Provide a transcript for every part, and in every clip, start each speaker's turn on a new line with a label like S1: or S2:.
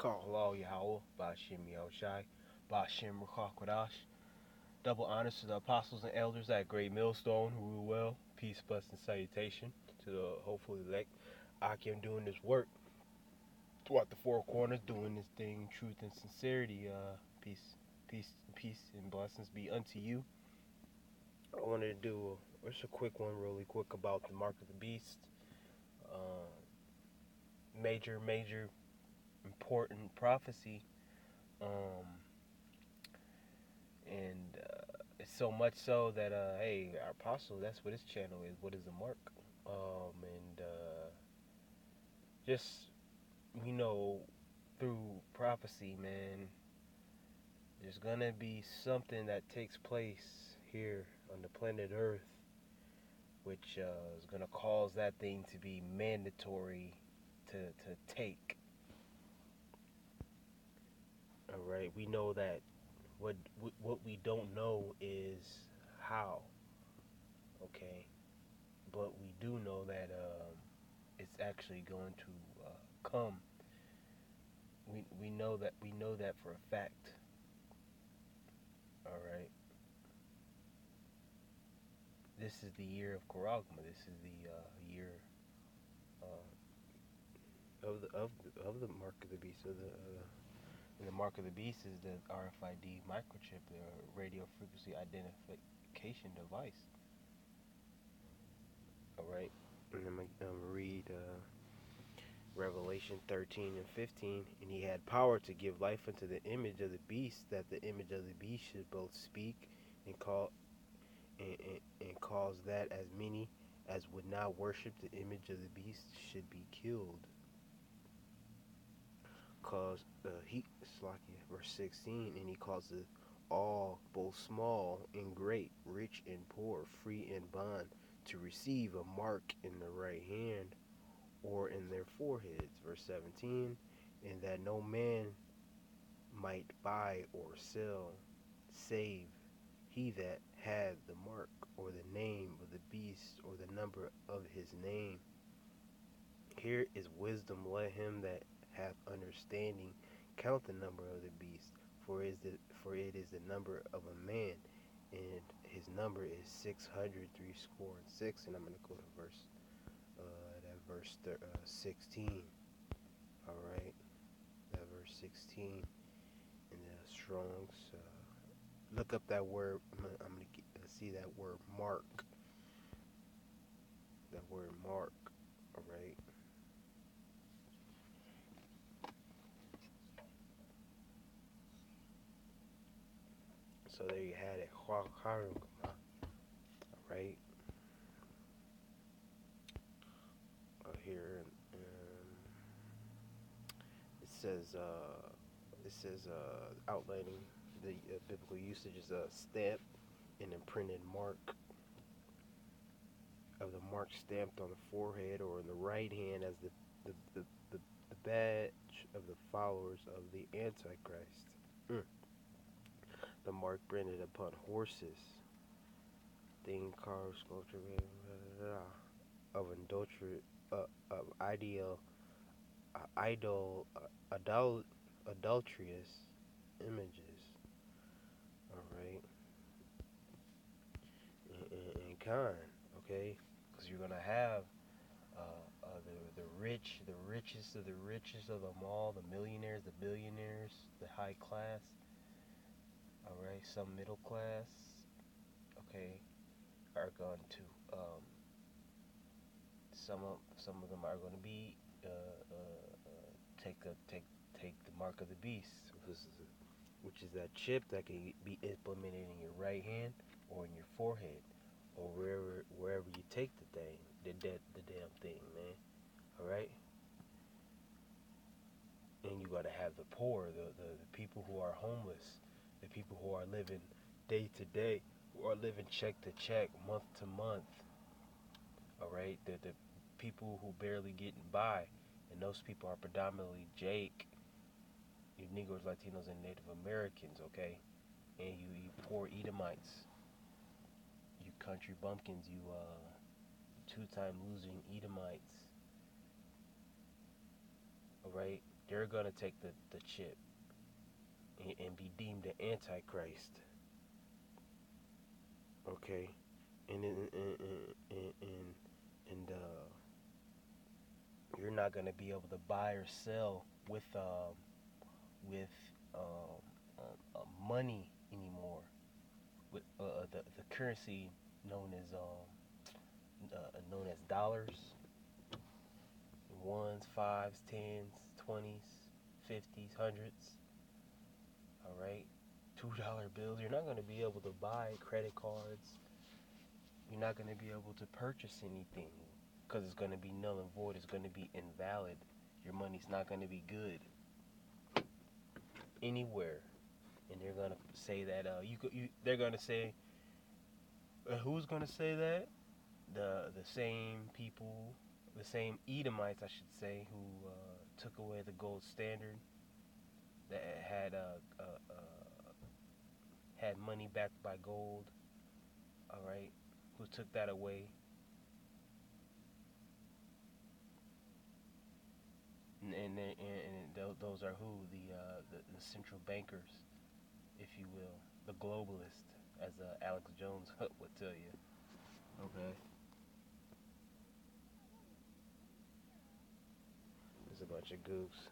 S1: Karla Yahweh, Bashim Yahushai, Bashim Ruchakwadash. Double honors to the apostles and elders at Great Millstone who rule well. Peace, blessing, salutation to the hopefully elect. Akim doing this work throughout the four corners, doing this thing, truth and sincerity. Peace, and blessings be unto you. I wanted to do just a quick one, really quick, about the mark of the beast. Uh, major, important prophecy. Um, and it's so much so that hey, our apostle, that's what his channel is. What is the mark? And just we know through prophecy, man, there's gonna be something that takes place here on the planet Earth, which is gonna cause that thing to be mandatory to take. All right, we know that. What we don't know is how. Okay, but we do know that it's actually going to come. We know that for a fact. All right. This is the year of Karagma. This is the year of the mark of the beast. And the mark of the beast is the RFID microchip, the radio frequency identification device. All right. And I'm gonna read Revelation 13 and 15. And he had power to give life unto the image of the beast, that the image of the beast should both speak and cause that as many as would not worship the image of the beast should be killed. Cause verse 16, and he causeth all, both small and great, rich and poor, free and bond, to receive a mark in the right hand or in their foreheads. Verse 17, and that no man might buy or sell, save he that had the mark, or the name of the beast, or the number of his name. Here is wisdom. Let him that hath understanding count the number of the beast, for it is the number of a man, and his number is 636. And I'm going to go to verse 16. All right, that verse 16 in the Strong's. Look up that word. I'm going to see that word mark. That word mark. All right. So there you had it. All right. Here it says outlining the biblical usage is a stamp, an imprinted mark of the mark stamped on the forehead or in the right hand as the badge of the followers of the Antichrist. The mark branded upon horses, thing carved sculpture of adulterous images. All right, and kind. Okay, because you're gonna have the rich, the richest of them all, the millionaires, the billionaires, the high class. All right, some middle class. Okay, are going to some of them are going to be take the mark of the beast, which is that chip that can be implemented in your right hand or in your forehead or wherever you take the thing, the damn thing, man. All right, and you got to have the poor, the people who are homeless, the people who are living day to day, who are living check to check, month to month. All right, the people who barely getting by, and those people are predominantly Jake, you Negroes, Latinos, and Native Americans. Okay, and you poor Edomites, you country bumpkins, you two-time losing Edomites. All right, they're gonna take the chip and be deemed an antichrist. Okay, and you're not gonna be able to buy or sell with money anymore. With the currency known as dollars, ones, fives, tens, 20s, 50s, hundreds. All right, $2 bills. You're not gonna be able to buy credit cards. You're not gonna be able to purchase anything because it's gonna be null and void. It's gonna be invalid. Your money's not gonna be good anywhere. And they're gonna say that they're gonna say who's gonna say that? The same people, the same Edomites, I should say, who took away the gold standard, that had money backed by gold. All right, who took that away? And those are who the central bankers, if you will, the globalists, as Alex Jones would tell you. Okay, there's a bunch of goofs.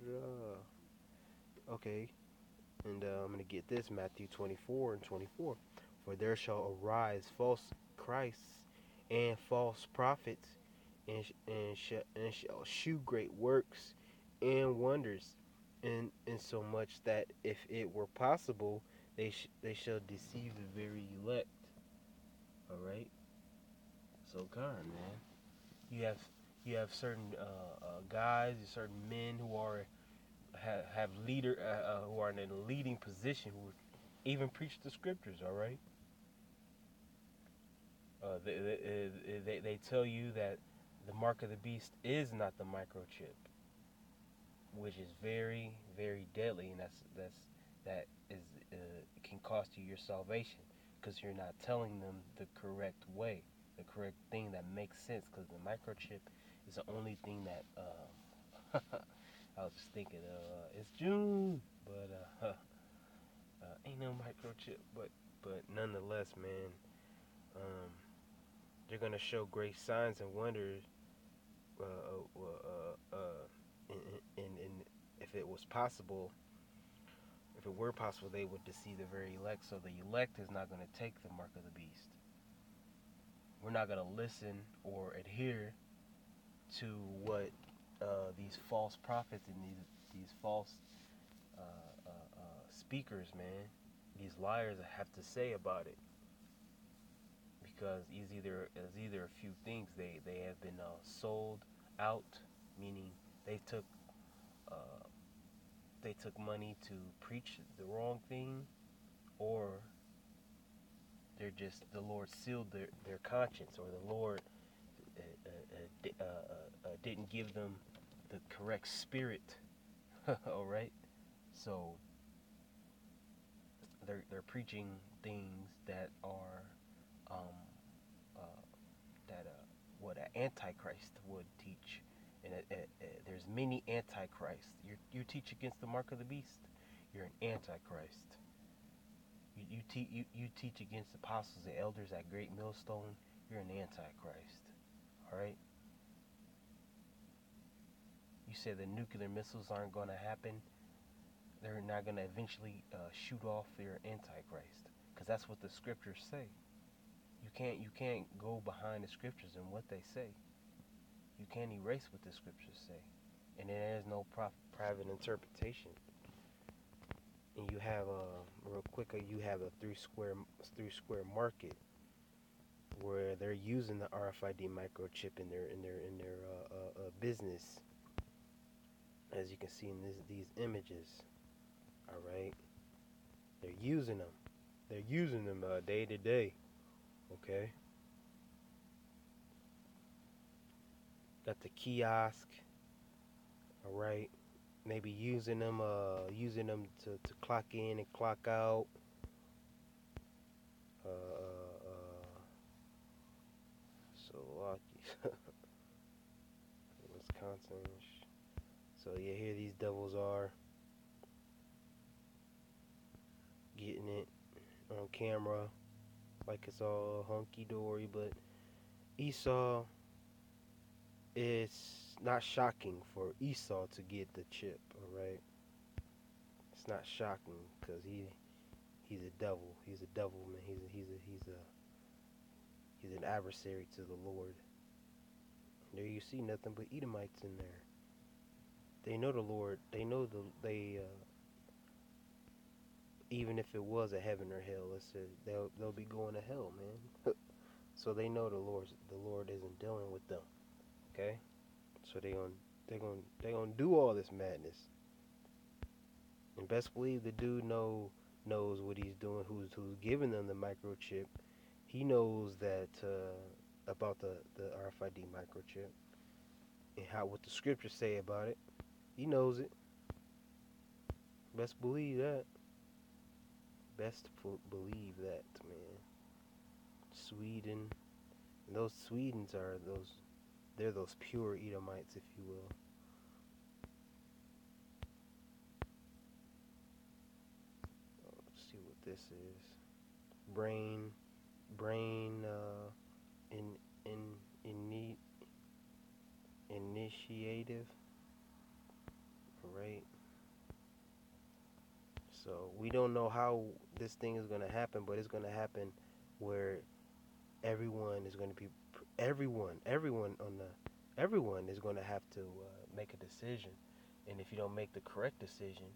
S1: So, okay, and I'm gonna get this, Matthew 24:24. For there shall arise false Christs and false prophets, and shall shew great works and wonders, in so much that if it were possible, they shall deceive the very elect. All right. So come on, man. You have certain guys, certain men who are have leader who are in a leading position who even preach the scriptures. All right. They tell you that the mark of the beast is not the microchip, which is very very deadly, and that is can cost you your salvation because you're not telling them the correct way, the correct thing that makes sense. Because the microchip is the only thing that I was just thinking, it's June, but ain't no microchip, but nonetheless, man, um, they're gonna show great signs and wonders. Uh, uh, uh, uh, and if it was possible, if it were possible, they would deceive the very elect. So the elect is not going to take the mark of the beast. We're not going to listen or adhere to what these false prophets and these false speakers, man, these liars have to say about it. Because it's either a few things. They have been sold out, meaning they took uh, they took money to preach the wrong thing, or they're just the Lord sealed their conscience, or the Lord didn't give them the correct spirit. All right, so they're preaching things that are um, uh, that what an antichrist would teach, and there's many antichrists. You teach against the mark of the beast, you're an antichrist. You teach against the apostles and elders at Great Millstone, you're an antichrist. All right. You say the nuclear missiles aren't going to happen. They're not going to eventually shoot off. Your antichrist, because that's what the scriptures say. You can't go behind the scriptures and what they say. You can't erase what the scriptures say, and there is no private interpretation. And you have real quick, you have a three square market where they're using the RFID microchip in their business, as you can see in these images. All right, they're using them. They're using them day to day. Okay, got the kiosk. All right, maybe using them to clock in and clock out. Uh, uh, so lucky. So yeah, here these devils are getting it on camera like it's all hunky dory, but Esau, it's not shocking for Esau to get the chip. All right, it's not shocking because he's a devil. He's a devil, man. He's an adversary to the Lord. There you see nothing but Edomites in there. They know the Lord. They know even if it was a heaven or hell, let's say they'll be going to hell, man. So they know the Lord isn't dealing with them. Okay, so they gonna do all this madness. And best believe the dude knows what he's doing. Who's giving them the microchip? He knows that about the RFID microchip and how what the scriptures say about it. He knows it. Best believe that. Believe that, man. Sweden. And those Swedens are they're those pure Edomites, if you will. Let's see what this is. Brain in initiative. Right. So we don't know how this thing is going to happen, but it's going to happen where everyone is going to be everyone is going to have to make a decision, and if you don't make the correct decision,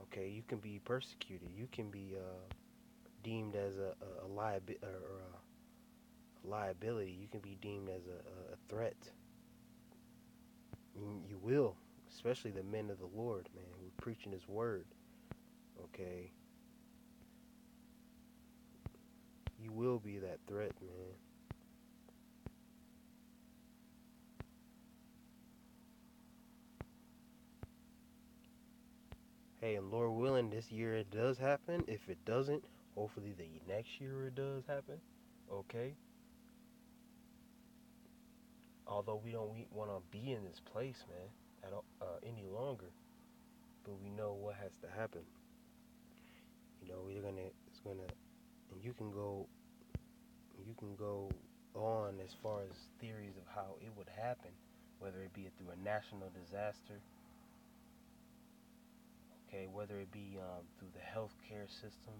S1: okay, you can be persecuted. You can be deemed as a liability. You can be deemed as a threat. You will, especially the men of the Lord, man, who are preaching His word. Okay, you will be that threat, man. Hey, and Lord willing, this year it does happen. If it doesn't, hopefully the next year it does happen. Okay. Although we don't want to be in this place, man, at all, any longer, but we know what has to happen. You know, it's gonna, and you can go on as far as theories of how it would happen, whether it be through a national disaster, okay, whether it be through the healthcare system,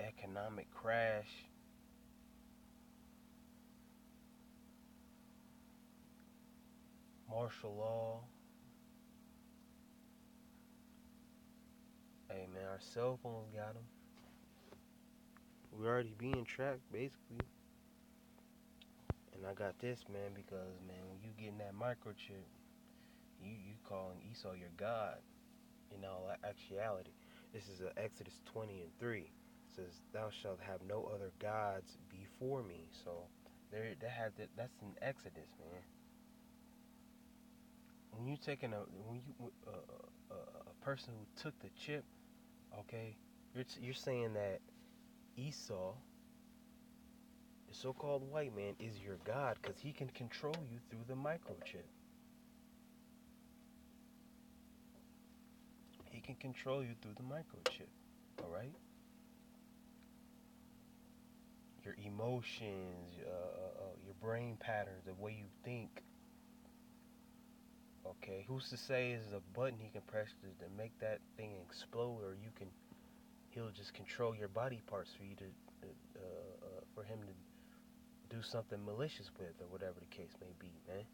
S1: economic crash, martial law. Hey man, our cell phones got them. We're already being tracked, basically. And I got this, man, because man, when you getting that microchip, you calling Esau your God. In all actuality, this is Exodus 20:3. It says, "Thou shalt have no other gods before me." So that's in Exodus, man. When you taking a person who took the chip, okay, you're saying that Esau, the so-called white man, is your God because he can control you through the microchip. He can control you through the microchip. All right. Your emotions, your brain patterns, the way you think. Okay, who's to say is a button he can press to make that thing explode, or he'll just control your body parts for you to, for him to do something malicious with, or whatever the case may be, man.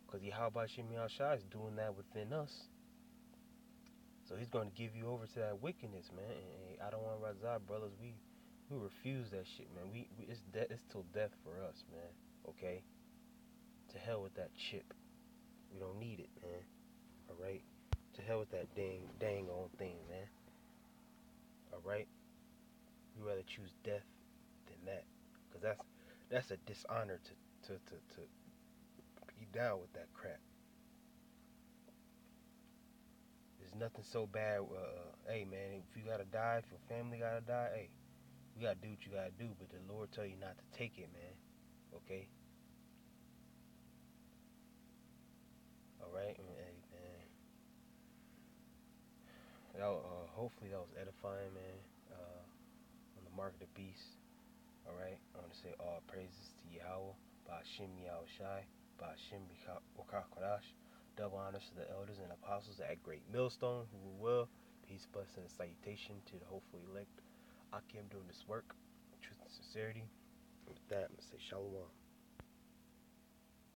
S1: Because Yahweh Shemi Shai is doing that within us. So he's going to give you over to that wickedness, man. And I don't want to razak, brothers. We refuse that shit, man. It's till death for us, man. Okay? To hell with that chip. We don't need it, man. Alright? To hell with that dang on thing, man. Alright? We rather choose death than that. Because that's a dishonor to be down with that crap. There's nothing so bad. Hey, man, if you gotta die, if your family gotta die, hey, you gotta do what you gotta do. But the Lord tell you not to take it, man. Okay? All right, hey man. Hopefully that was edifying, man. On the mark of the beast. All right, I want to say all praises to Yahweh, Ba'Shem Yahushai, Ba'Shem Wakakodash. Double honors to the elders and apostles at Great Millstone who were well. Peace, blessing, and salutation to the hopefully elect Akim doing this work, truth and sincerity. With that, I'm going to say Shalom.